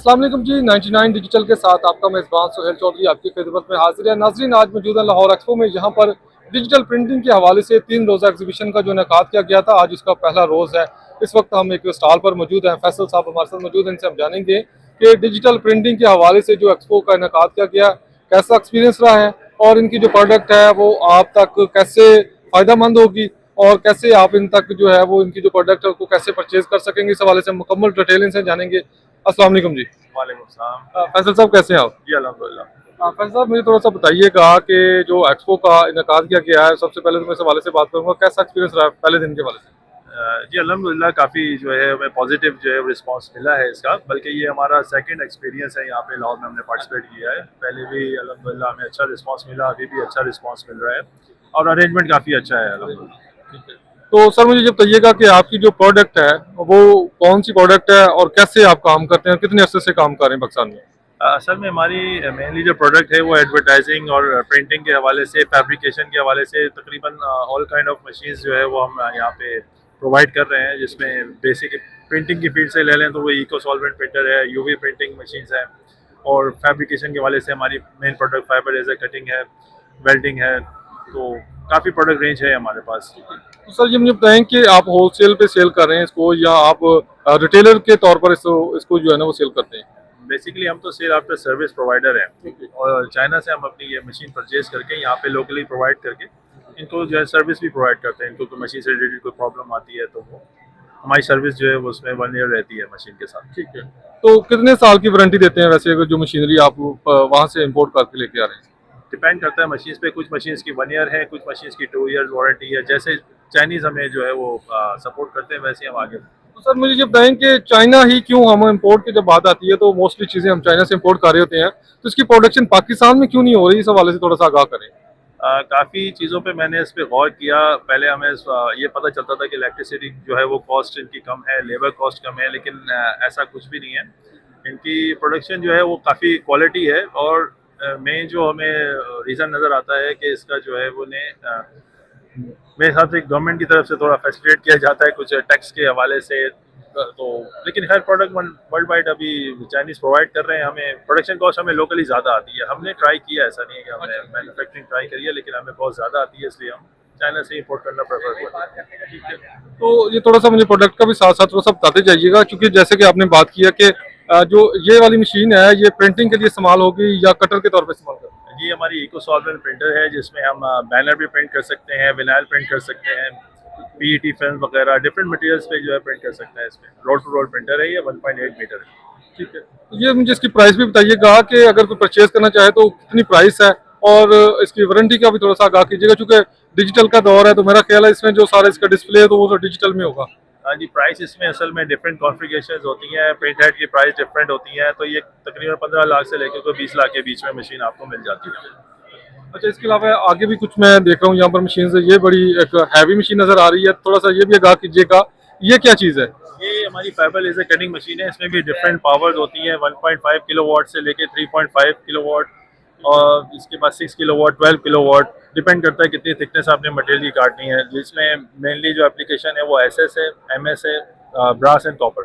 अस्सलाम वालेकुम जी। 99 डिजिटल के साथ आपका मेज़बान सुहेल चौधरी आपकी खिदमत में हाजिर है। नाज़रीन, आज मौजूद है लाहौर एक्सपो में, जहां पर डिजिटल प्रिंटिंग के हवाले से 3 रोज़ा एग्जीबिशन का जो इनेकाद किया गया था, आज उसका पहला रोज़ है। इस वक्त हम एक स्टॉल पर मौजूद हैं। फैसल साहब हमारे साथ मौजूद हैं, इनसे हम जानेंगे कि डिजिटल प्रिंटिंग के हवाले से जो एक्सपो का इनेकाद किया गया, कैसा एक्सपीरियंस रहा है और इनकी जो प्रोडक्ट है वो आप तक कैसे फ़ायदा मंद होगी और कैसे आप इन तक जो है वो इनकी जो प्रोडक्ट है उसको कैसे परचेज कर सकेंगे। इस हवाले से मुकम्मल डिटेल इनसे जानेंगे। अस्सलाम वालेकुम जी। वालेकुम सलाम। फैसल साहब, कैसे हैं आप? जी अल्हम्दुलिल्लाह। फैसल साहब, मुझे थोड़ा सा बताइएगा कि जो एक्सपो का इनेकाद किया गया है, सबसे पहले तो मैं इस हवाले से बात करूंगा, कैसा एक्सपीरियंस रहा पहले दिन के हवाले से? जी अल्हम्दुलिल्लाह, काफ़ी जो है हमें पॉजिटिव जो है रिस्पांस मिला है इसका। बल्कि ये हमारा सेकंड एक्सपीरियंस है यहाँ पे लाहौर में, हमने पार्टिसिपेट किया है। पहले भी अल्हम्दुलिल्लाह हमें अच्छा रिस्पांस मिला, अभी भी अच्छा रिस्पांस मिल रहा है और अरेंजमेंट काफ़ी अच्छा है अल्हम्दुलिल्लाह। तो सर, मुझे ये बताइएगा कि आपकी जो प्रोडक्ट है वो कौन सी प्रोडक्ट है और कैसे आप काम करते हैं, कितने अरसे से काम कर रहे हैं पाकिस्तान में? असल में हमारी मेनली जो प्रोडक्ट है वो एडवर्टाइजिंग और प्रिंटिंग के हवाले से, फैब्रिकेशन के हवाले से तकरीबन ऑल काइंड ऑफ मशीन्स जो है वो हम यहाँ पे प्रोवाइड कर रहे हैं। जिसमें बेसिक प्रिंटिंग की फील्ड से ले लें तो वो इको सॉल्वेंट प्रिंटर है, यूवी प्रिंटिंग मशीन्स हैं, और फैब्रिकेशन के हवाले से हमारी main product fibre laser cutting है, वेल्डिंग है। तो काफ़ी प्रोडक्ट रेंज है हमारे पास। तो सर, ये मुझे बताएं कि आप होलसेल पे सेल कर रहे हैं इसको या आप रिटेलर के तौर पर इसको जो है ना वो सेल करते हैं? बेसिकली हम तो सेल आफ्टर सर्विस प्रोवाइडर हैं और चाइना से हम अपनी ये मशीन परचेज करके यहाँ पे लोकली प्रोवाइड करके इनको जो है सर्विस भी प्रोवाइड करते हैं। इनको तो मशीन से रिलेटेड कोई प्रॉब्लम आती है तो वो हमारी सर्विस जो है वो उसमें 1 ईयर रहती है मशीन के साथ। ठीक है। तो कितने साल की वारंटी देते हैं वैसे अगर जो मशीनरी आप वहाँ से इम्पोर्ट करके लेके आ रहे हैं? डिपेंड करता है मशीन पे, कुछ मशीन की 1 ईयर है, कुछ मशीन की 2 ईयर वारंटी है। जैसे चाइनीज़ हमें जो है वो सपोर्ट करते हैं वैसे हम आगे। तो सर, मुझे ये बताएं कि चाइना ही क्यों, हम इंपोर्ट की जब बात आती है तो मोस्टली चीज़ें हम चाइना से इंपोर्ट कर रहे होते हैं, तो इसकी प्रोडक्शन पाकिस्तान में क्यों नहीं हो रही? इस हवाले से थोड़ा सा आगाह करें। काफ़ी चीज़ों पे मैंने इस पे गौर किया। पहले हमें ये पता चलता था कि इलेक्ट्रिसिटी जो है वो कॉस्ट इनकी कम है, लेबर कॉस्ट कम है, लेकिन ऐसा कुछ भी नहीं है। इनकी प्रोडक्शन जो है वो काफ़ी क्वालिटी है और मेन जो हमें रीज़न नज़र आता है कि इसका जो है वो मेरे हिसाब से गवर्नमेंट की तरफ से थोड़ा फैसिलिटेट किया जाता है कुछ टैक्स के हवाले से। तो लेकिन हर प्रोडक्ट वर्ल्ड वाइड अभी चाइनीज़ प्रोवाइड कर रहे हैं। हमें प्रोडक्शन कॉस्ट हमें लोकली ज़्यादा आती है। हमने ट्राई किया, ऐसा नहीं है कि हमने मैन्युफैक्चरिंग ट्राई करी है, लेकिन हमें बहुत ज़्यादा आती है, इसलिए हम चाइना से इंपोर्ट करना प्रेफर करते हैं। तो ये थोड़ा सा मुझे प्रोडक्ट का भी साथ साथ थोड़ा सा बताते जाइएगा, क्योंकि जैसे कि आपने बात किया कि जो ये वाली मशीन है ये प्रिंटिंग के लिए इस्तेमाल होगी या कटर के तौर पर इस्तेमाल करते हैं? ये हमारी इको सॉल्वेंट प्रिंटर है जिसमें हम बैनर भी प्रिंट कर सकते हैं, विनाइल प्रिंट कर सकते हैं, पीईटी फिल्म वगैरह डिफरेंट मटेरियल्स पे जो है प्रिंट कर सकते हैं। इसमें रोल टू रोल प्रिंटर है, ये 1.8 मीटर है। ठीक है। तो ये मुझे इसकी प्राइस भी बताइएगा कि अगर कोई परचेज करना चाहे तो कितनी प्राइस है, और इसकी वारंटी का भी थोड़ा सा आगाह कीजिएगा, क्योंकि डिजिटल का दौर है तो मेरा ख्याल है इसमें जो सारा इसका डिस्प्ले है तो वो तो डिजिटल में होगा। हाँ जी, प्राइस इसमें असल में डिफरेंट कॉन्फ़िगरेशंस होती हैं, प्रिंट हेड की प्राइस डिफरेंट होती है। तो ये तकरीबन 15 लाख से लेकर कोई 20 लाख के बीच में मशीन आपको मिल जाती है। अच्छा, इसके अलावा आगे भी कुछ मैं देख रहा हूँ यहाँ पर मशीन से, ये बड़ी एक हैवी मशीन नजर आ रही है, थोड़ा सा ये भी आगाह कीजिएगा, ये क्या चीज़ है? ये हमारी फाइबर लेजर कटिंग मशीन है। इसमें भी डिफरेंट पावर्स होती हैं, 1.5 किलोवाट से लेके 3.5 किलोवाट, और इसके बाद 6 किलोवाट, 12 किलोवाट, डिपेंड करता है कितनी थिकनेस आपने मटेरियल की काटनी है। जिसमें मेनली जो एप्लीकेशन है वो एसएस है, एमएस है, ब्रास एंड कॉपर।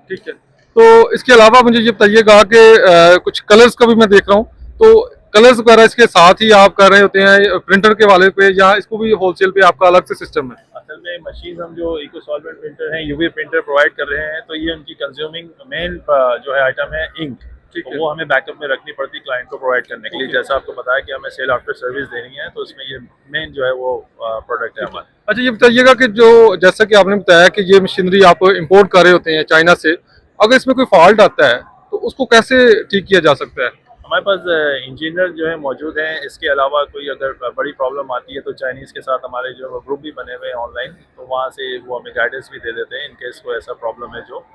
ठीक है। तो इसके अलावा मुझे ये बताइएगा कि कुछ कलर्स का भी मैं देख रहा हूँ, तो कलर्स वगैरह इसके साथ ही आप कर रहे होते हैं प्रिंटर के वाले पे, या इसको भी होलसेल पे आपका अलग से सिस्टम है? असल में मशीन हम जो इको सॉल्वेंट प्रिंटर हैं, यूवी प्रिंटर प्रोवाइड कर रहे हैं, तो ये उनकी कंज्यूमिंग मेन जो है आइटम है इंक। तो वो हमें बैकअप में रखनी पड़ती है क्लाइंट को प्रोवाइड करने के लिए। जैसा आपको बताया कि हमें सेल आफ्टर सर्विस देनी है, तो इसमें ये मेन जो है वो प्रोडक्ट है हमारा। अच्छा, ये बताइएगा कि जो जैसा कि आपने बताया कि ये मशीनरी आप इंपोर्ट कर रहे होते हैं चाइना से, अगर इसमें कोई फॉल्ट आता है तो उसको कैसे ठीक किया जा सकता है? हमारे पास इंजीनियर जो है मौजूद हैं। इसके अलावा कोई अगर बड़ी प्रॉब्लम आती है तो चाइनीज़ के साथ हमारे जो ग्रुप भी बने हुए हैं ऑनलाइन, तो वहाँ से वो हमें गाइडेंस भी दे देते हैं इनकेस कोई ऐसा प्रॉब्लम है जो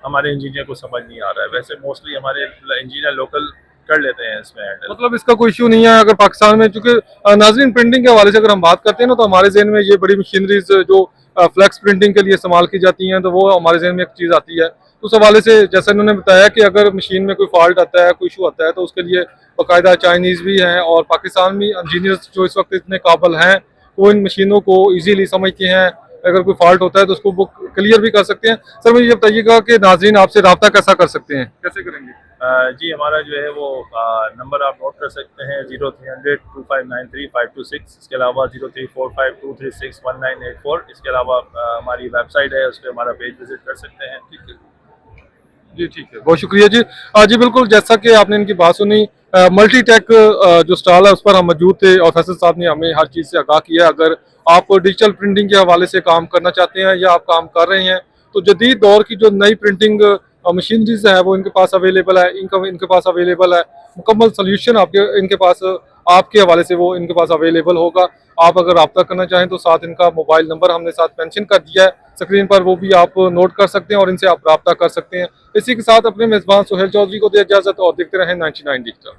हमारे इंजीनियर को समझ नहीं आ रहा है। वैसे मोस्टली हमारे इंजीनियर लोकल कर लेते हैं इसमें हैंडल। मतलब इसका कोई इशू नहीं है अगर पाकिस्तान में, क्योंकि नाजरीन प्रिंटिंग के हवाले से अगर हम बात करते हैं ना, तो हमारे जहन में ये बड़ी मशीनरीज जो फ्लैक्स प्रिंटिंग के लिए इस्तेमाल की जाती हैं, तो वो हमारे जहन में एक चीज़ आती है। तो उस हवाले से जैसा इन्होंने बताया कि अगर मशीन में कोई फॉल्ट आता है, कोई इशू आता है, तो उसके लिए बाकायदा चाइनीज़ भी हैं और पाकिस्तान में इंजीनियर्स जो इस वक्त इतने काबिल हैं वो इन मशीनों को ईजीली समझते हैं। अगर कोई फॉल्ट होता है तो उसको वो क्लियर भी कर सकते हैं। सर, मुझे ये बताइएगा कि नाजरीन आपसे रब्ता कैसा कर सकते हैं, कैसे करेंगे? जी हमारा जो है वो नंबर आप नोट कर सकते हैं 0300-2593-526। इसके अलावा 0345-236-1984। इसके अलावा हमारी वेबसाइट है, उस पर हमारा पेज विजिट कर सकते हैं। ठीक है जी, ठीक है, बहुत शुक्रिया जी। जी बिल्कुल, जैसा कि आपने इनकी बात सुनी, मल्टी टेक जो स्टॉल है उस पर हम मौजूद थे और फैसल साहब ने हमें हर चीज़ से आगाह किया। अगर आप डिजिटल प्रिंटिंग के हवाले से काम करना चाहते हैं या आप काम कर रहे हैं, तो जदीद दौर की जो नई प्रिंटिंग मशीनरीज है वो इनके पास अवेलेबल है, इनके पास अवेलेबल है। मुकम्मल सोल्यूशन आपके इनके पास आपके हवाले से वो इनके पास अवेलेबल होगा। आप अगर रब्ता करना चाहें तो साथ इनका मोबाइल नंबर हमने साथ मेंशन कर दिया है स्क्रीन पर, वो भी आप नोट कर सकते हैं और इनसे आप रब्ता कर सकते हैं। इसी के साथ अपने मेज़बान सुहेल चौधरी को दे इजाज़त और देखते रहें 99 डिजिटल।